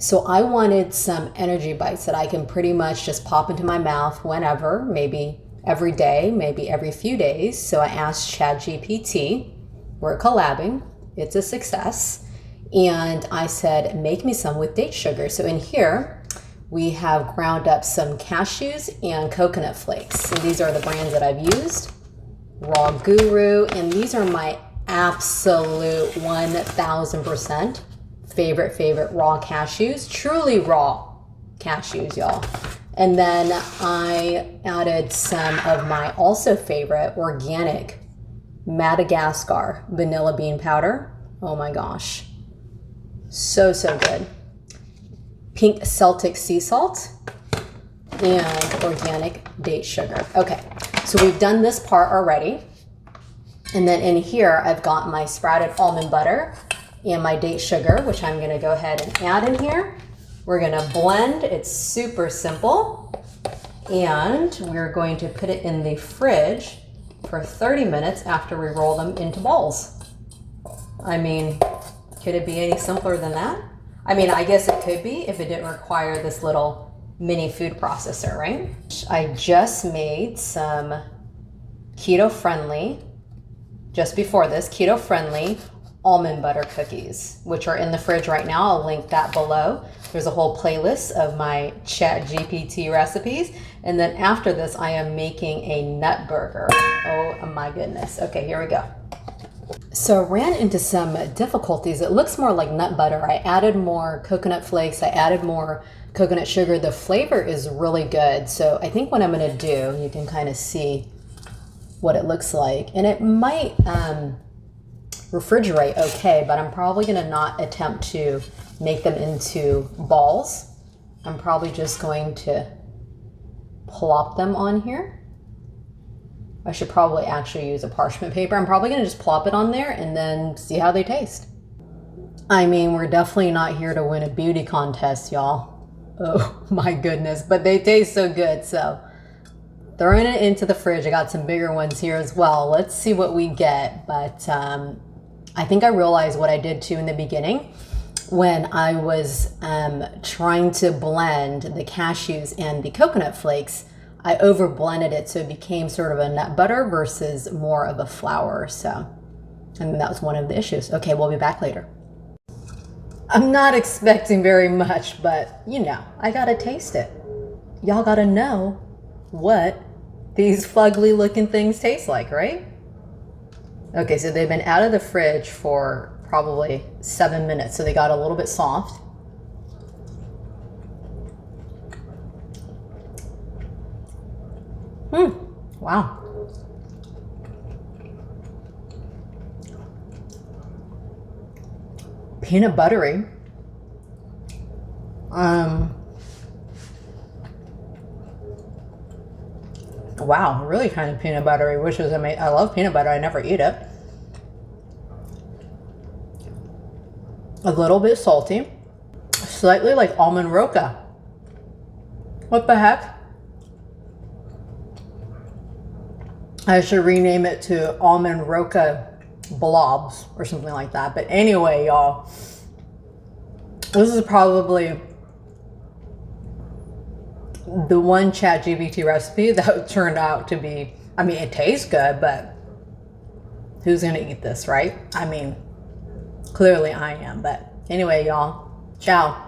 So I wanted some energy bites that I can pretty much just pop into my mouth whenever, maybe every day, maybe every few days. So I asked ChatGPT, we're collabing, it's a success. And I said, make me some with date sugar. So in here, we have ground up some cashews and coconut flakes. And these are the brands that I've used. Raw Guru, and these are my absolute 1000% favorite raw cashews, truly raw cashews, y'all. And then I added some of my also favorite organic Madagascar vanilla bean powder. Oh my gosh, so good. Pink Celtic sea salt and organic date sugar. Okay, so we've done this part already. And then in here, I've got my sprouted almond butter and my date sugar, which I'm gonna go ahead and add in here. We're gonna blend, it's super simple. And we're going to put it in the fridge for 30 minutes after we roll them into balls. I mean, could it be any simpler than that? I mean, I guess it could be if it didn't require this little mini food processor, right? I just made some keto-friendly, just before this, keto-friendly almond butter cookies, which are in the fridge right now. I'll link that below. There's a whole playlist of my ChatGPT recipes. And then after this, I am making a nut burger. Oh my goodness. Okay, here we go. So I ran into some difficulties. It looks more like nut butter. I added more coconut flakes. I added more coconut sugar. The flavor is really good. So I think what I'm gonna do, you can kind of see what it looks like. And it might refrigerate okay, but I'm probably gonna not attempt to make them into balls. I'm probably just going to plop them on here. I should probably actually use a parchment paper. I'm probably gonna just plop it on there and then see how they taste. I mean, we're definitely not here to win a beauty contest, y'all. Oh my goodness, but they taste so good. So throwing it into the fridge. I got some bigger ones here as well. Let's see what we get. But I think I realized what I did too in the beginning when I was trying to blend the cashews and the coconut flakes. I over blended it so it became sort of a nut butter versus more of a flour. So I mean, that was one of the issues. Okay, we'll be back later. I'm not expecting very much, but you know, I gotta taste it. Y'all gotta know what these fugly looking things taste like, right? Okay, so they've been out of the fridge for probably 7 minutes, so they got a little bit soft. Wow. Peanut buttery. Wow, really kind of peanut buttery, which is amazing. I love peanut butter. I never eat it. A little bit salty, slightly like almond roca. What the heck? I should rename it to almond roca blobs or something like that. But anyway, y'all, this is probably the one ChatGPT recipe that turned out to be, I mean, it tastes good, but who's gonna eat this, right? I mean, clearly I am, but anyway, y'all, ciao.